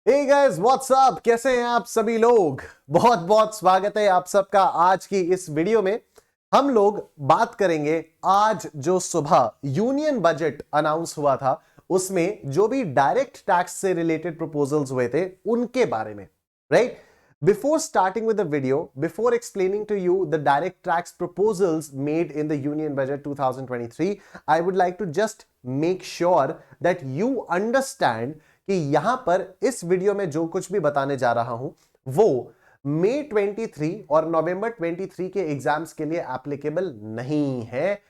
Hey guys what's up, कैसे हैं आप सभी लोग। बहुत बहुत स्वागत है आप सबका आज की इस वीडियो में। हम लोग बात करेंगे आज जो सुबह यूनियन बजट अनाउंस हुआ था उसमें जो भी डायरेक्ट टैक्स से रिलेटेड प्रपोजल्स हुए थे उनके बारे में, right. Before starting with the video, before explaining to you the direct tax proposals made in the Union Budget 2023, I would like to just make sure that you understand कि यहां पर इस video में जो कुछ भी बताने जा रहा हूं वो मई 23 और नवंबर 23 के एग्जाम्स के लिए एप्लीकेबल नहीं है।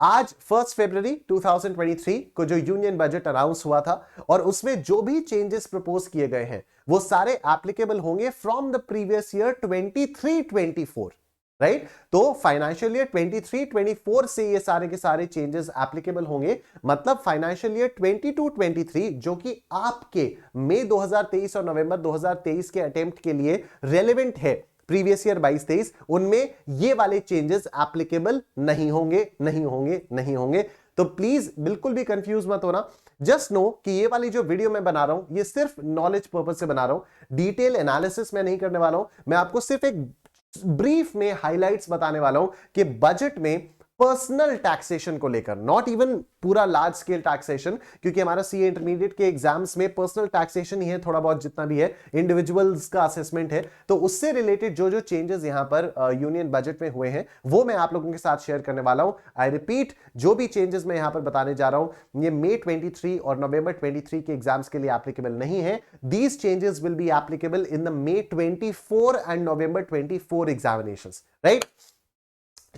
आज 1 फरवरी 2023 को जो यूनियन बजट अनाउंस हुआ था और उसमें जो भी चेंजेस प्रपोज किए गए हैं वो सारे एप्लीकेबल होंगे from the previous year 23-24, right. तो फाइनेंशियल ईयर 23-24 से ये सारे के सारे चेंजेस एप्लीकेबल होंगे। मतलब फाइनेंशियल ईयर 22-23 जो कि आपके मई 2023 और नवंबर 2023 के अटेम्प्ट के लिए रेलेवेंट है, प्रीवियस ईयर 22-23, उनमें ये वाले चेंजेस एप्लीकेबल नहीं होंगे। तो प्लीज बिल्कुल भी कंफ्यूज मत होना। जस्ट नो कि ये वाली जो वीडियो मैं बना रहा हूं ये सिर्फ नॉलेज पर्पस से बना रहा हूं, डिटेल एनालिसिस मैं नहीं करने वाला हूं। मैं आपको सिर्फ एक ब्रीफ में हाइलाइट्स बताने वाला हूं कि बजट में पर्सनल टैक्सेशन को लेकर, नॉट इवन पूरा लार्ज स्केल टैक्सेशन, क्योंकि हमारा सीए इंटरमीडिएट के एग्जाम्स में पर्सनल टैक्सेशन ही है, थोड़ा बहुत जितना भी है इंडिविजुअल्स का असेसमेंट है। तो उससे रिलेटेड जो जो चेंजेस यहां पर यूनियन बजट में हुए हैं वो मैं आप लोगों के साथ शेयर करने वाला हूं। आई रिपीट, जो भी चेंजेस मैं यहां पर बताने जा रहा हूं ये मई 23 और नवंबर 23 के एग्जाम्स के लिए एप्लीकेबल नहीं है। These changes will be applicable in the May 24 and November 24 examinations, right.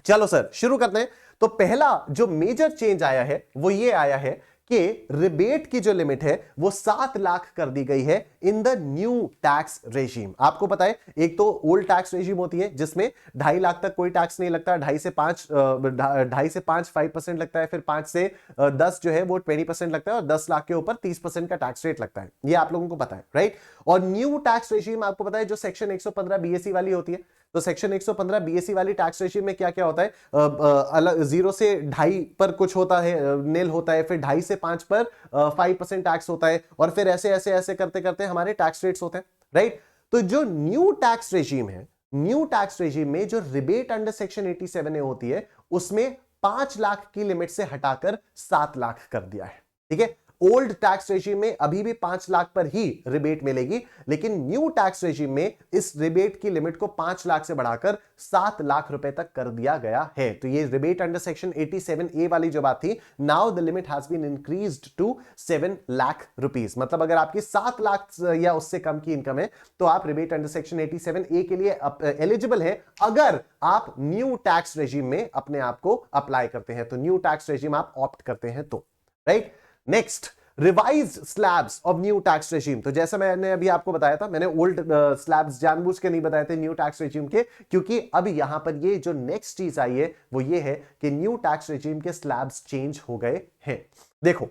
चलो सर शुरू करते हैं। तो पहला जो मेजर चेंज आया है वो ये आया है कि रिबेट की जो लिमिट है वो 7 लाख कर दी गई है in the new tax regime. आपको पता है एक तो ओल्ड टैक्स रेजिम होती है जिसमें 2.5 लाख तक कोई टैक्स नहीं लगता, 2.5 से 5% लगता है, फिर 5 से 10 जो है वो 20% लगता है और 10 लाख के ऊपर 30% का टैक्स रेट लगता है। ये आप लोगों को पता है, राइट। और न्यू टैक्स रेजिम आपको पता है जो सेक्शन 115 बीएसई वाली होती है। तो सेक्शन 115 बीएसई वाली टैक्स रेजिम में क्या क्या होता है, अलग 0 से 2.5 पर कुछ होता है, नेल होता है, फिर 2.5 से 5 पर 5% टैक्स होता है और फिर ऐसे ऐसे ऐसे करते करते हमारे टैक्स रेट्स होते हैं, राइट। तो जो न्यू टैक्स रेजिम है, न्यू टैक्स रेजिम में जो रिबेट अंडर सेक्शन 87 होती है उसमें 5 लाख की लिमिट से हटाकर 7 लाख कर दिया है, ठीक है। ओल्ड टैक्स रेजिम में अभी भी 5 लाख पर ही रिबेट मिलेगी, लेकिन न्यू टैक्स रेजिम में इस रिबेट की लिमिट को 5 लाख से बढ़ाकर 7 लाख रुपए तक कर दिया गया है। तो ये रिबेट अंडर सेक्शन 87A वाली जो बात थी, now the limit has been increased to 7 lakh rupees. मतलब अगर आपकी 7 लाख या उससे कम की इनकम है तो आप रिबेट अंडर सेक्शन 87A के लिए एलिजिबल है, अगर आप न्यू टैक्स रेजिम में अपने आप को अप्लाई करते हैं, तो न्यू टैक्स रेजिम आप ऑप्ट करते हैं तो, right. Next, revised slabs of new tax regime. तो जैसा मैंने अभी आपको बताया था, मैंने ओल्ड स्लैब्स जानबूझ के नहीं बताए थे न्यू टैक्स रेजिम के, क्योंकि अब यहां पर ये जो नेक्स्ट चीज आई है वो ये है कि न्यू टैक्स रेजिम के स्लैब्स चेंज हो गए हैं। देखो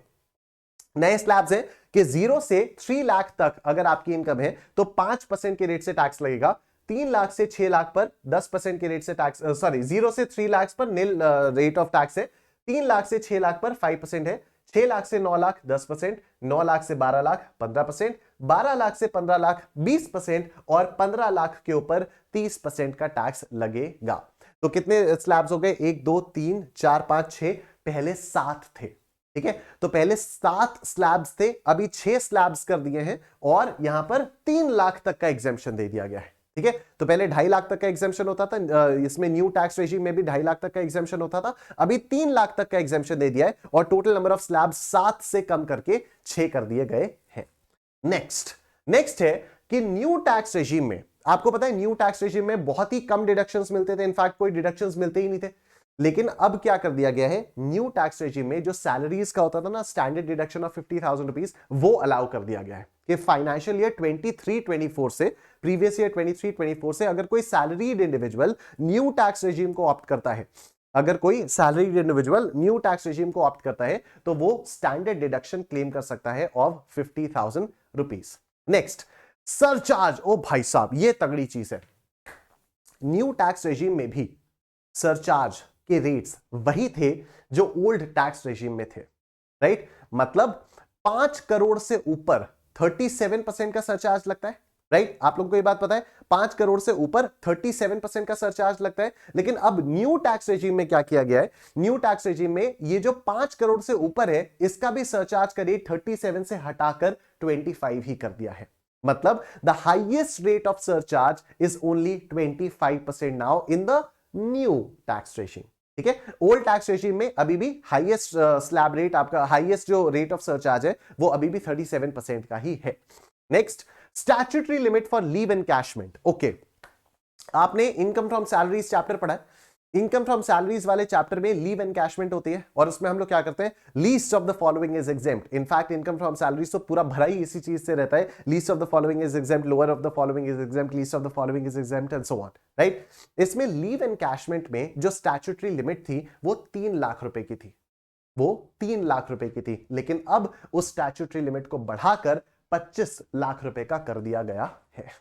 नए स्लैब्स हैं कि 0 से 3 लाख तक अगर आपकी इनकम है तो 5% के रेट से टैक्स लगेगा, 3 लाख से 6 लाख पर 10% के रेट से टैक्स, 0 से 3 लाख पर नील रेट ऑफ टैक्स है, 3 लाख से 6 लाख पर 5% है, 6 लाख से 9 लाख 10%, 9 लाख से 12 लाख 15%, 12 लाख से 15 लाख 20% और 15 लाख के ऊपर 30% का टैक्स लगेगा। तो कितने स्लैब्स हो गए? 1 2 3 4 5 6, पहले 7 थे, ठीक है। तो पहले 7 स्लैब्स थे, अभी 6 स्लैब्स कर दिए हैं और यहां पर 3 लाख तक का एग्जेम्पशन दे दिया गया है, ठीक है। तो पहले 2.5 लाख तक का एग्जेम्पशन होता था, इसमें न्यू टैक्स रेजिम में भी 2.5 लाख तक का एग्जेम्पशन होता था, अभी 3 लाख तक का एग्जेम्पशन दे दिया है और टोटल नंबर ऑफ स्लैब 7 से कम करके 6 कर दिए गए हैं। नेक्स्ट है कि न्यू टैक्स रेजिम में आपको पता है न्यू टैक्स रेजिम में बहुत ही कम डिडक्शंस मिलते थे, इनफैक्ट कोई डिडक्शंस मिलते ही नहीं थे। लेकिन अब क्या कर दिया गया है, न्यू टैक्स रेजिम में जो सैलरीज का होता था ना स्टैंडर्ड डिडक्शन ऑफ 50,000 रुपीज, वो अलाउ कर दिया गया है कि फाइनेंशियल ईयर 23-24 से, प्रीवियस ईयर 23-24 से अगर कोई salaried individual new tax regime को ऑप्ट करता है, अगर कोई salaried individual new tax regime को ऑप्ट करता है तो वो स्टैंडर्ड डिडक्शन क्लेम कर सकता है ऑफ 50,000 रुपीज। Next, surcharge. ओ भाई साहब ये तगड़ी चीज है, न्यू टैक्स रेजिम में भी सरचार्ज के रेट्स वही थे जो ओल्ड टैक्स रेजिम में थे, राइट। मतलब 5 करोड़ से ऊपर 37% का सरचार्ज लगता है, राइट? आप लोगों को ये बात पता है, 5 करोड़ से ऊपर 37% का सरचार्ज लगता है। लेकिन अब न्यू टैक्स रेजिम में क्या किया गया है, न्यू टैक्स रेजिम में ये जो 5 करोड़ से ऊपर है इसका भी सरचार्ज का रेट 37 से हटाकर 25 ही कर दिया है। मतलब the highest rate of surcharge is only 25% now in the new tax regime. ठीक है, ओल्ड टैक्स रेजिम में अभी भी हाईएस्ट स्लैब रेट, आपका हाईएस्ट जो रेट ऑफ सरचार्ज है वो अभी भी 37% का ही है। Next, statutory limit for leave encashment. Okay, आपने इनकम फ्रॉम सैलरीज चैप्टर पढ़ा है। इनकम फ्रॉम सैलरीज वाले चैप्टर में लीव एनकैशमेंट होती है और उसमें हम लोग क्या करते हैं, least of the following is exempt. In fact income from salaries तो पूरा भरा ही इसी चीज से रहता है, least of the following is exempt, lower of the following is exempt, least of the following is exempt and so on, right? इसमें leave encashment में जो स्टैट्यूटरी लिमिट थी वो 3 लाख रुपए की थी, वो 3 लाख रुपए की थी। लेकिन अब उस स्टैट्यूटरी लिमिट को बढ़ाकर 25 लाख रुपए का कर दिया गया है।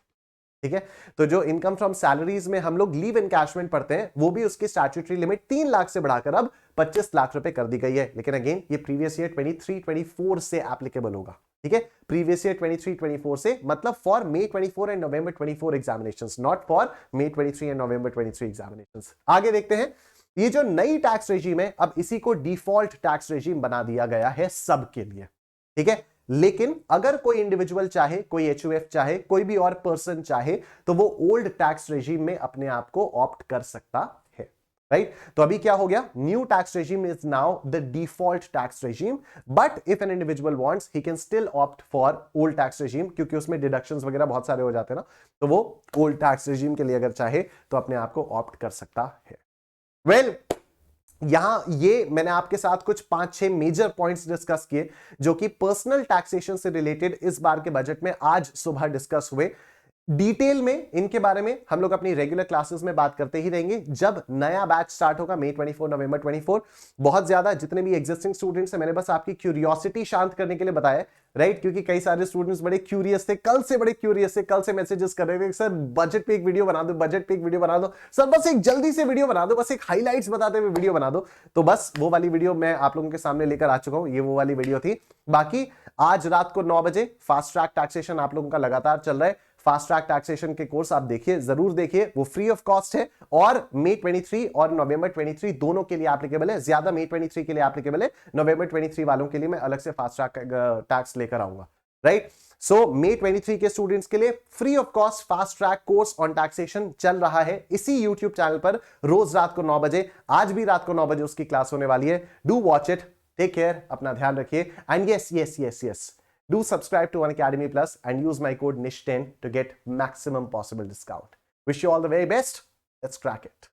ठीक है, तो जो इनकम फ्रॉम सैलरीज में हम लोग लीव एनकैशमेंट पढ़ते हैं वो भी उसकी स्टैट्यूटरी लिमिट 3 लाख से बढ़ाकर अब 25 लाख रुपए कर दी गई है। लेकिन अगेन ये प्रीवियस ईयर 23-24 से एप्लीकेबल होगा। ठीक है, प्रीवियस ईयर 23-24 से, मतलब for May 24 and November 24 examinations, not for May 23 and November 23 examinations. आगे देखते हैं, ये जो नई टैक्स रेजिम है अब इसी को डिफॉल्ट टैक्स रेजिम बना दिया गया है सबके लिए। ठीक है, लेकिन अगर कोई इंडिविजुअल चाहे, कोई एचयूएफ चाहे, कोई भी और पर्सन चाहे तो वो ओल्ड टैक्स रेजिम में अपने आप को ऑप्ट कर सकता है, राइट? तो अभी क्या हो गया, new tax regime is now the default tax regime, but if an individual wants he can still opt for old tax regime, क्योंकि उसमें डिडक्शंस वगैरह बहुत सारे हो जाते हैं ना, तो वो ओल्ड टैक्स रेजिम के लिए अगर चाहे तो अपने आप को ऑप्ट कर सकता है। वेल, यहां ये मैंने आपके साथ कुछ 5-6 मेजर पॉइंट्स डिस्कस किए जो कि पर्सनल टैक्सेशन से रिलेटेड इस बार के बजट में आज सुबह डिस्कस हुए। डिटेल में इनके बारे में हम लोग अपनी रेगुलर क्लासेस में बात करते ही रहेंगे जब नया बैच स्टार्ट होगा May 24 November 24। बहुत ज्यादा जितने भी एग्जिस्टिंग स्टूडेंट्स हैं, मैंने बस आपकी क्यूरियोसिटी शांत करने के लिए बताया, राइट? क्योंकि कई सारे स्टूडेंट्स बड़े क्यूरियस थे, कल से बड़े क्यूरियस थे, कल से मैसेजेस कर रहे थे, सर बजट पे एक वीडियो बना दो, बजट पे एक वीडियो बना दो, सर बस एक जल्दी से वीडियो बना दो, बस एक हाईलाइट्स बताते हुए वीडियो बना दो। तो बस वो वाली वीडियो मैं आप लोगों के सामने लेकर आ चुका हूं, ये वो वाली वीडियो थी। बाकी आज रात को 9 बजे फास्ट ट्रैक टैक्सेशन आप लोगों का लगातार चल रहा है। फास्ट ट्रैक टैक्सेशन के कोर्स आप देखिए, जरूर देखिए, वो फ्री ऑफ कॉस्ट है और May 23 और November 23 दोनों के लिए एप्लीकेबल है। ज्यादा May 23 के लिए एप्लीकेबल है, November 23 वालों के लिए मैं अलग से फास्ट ट्रैक टैक्स लेकर आऊंगा, राइट? सो May 23 के स्टूडेंट्स के लिए free of cost fast track course on taxation चल रहा है इसी यूट्यूब चैनल पर, रोज रात को 9 बजे। आज भी रात को 9 बजे उसकी क्लास होने वाली है। Do watch it, take care, अपना ध्यान रखिए, and yes, do subscribe to Unacademy Plus and use my code NISH10 to get maximum possible discount. Wish you all the very best. Let's crack it.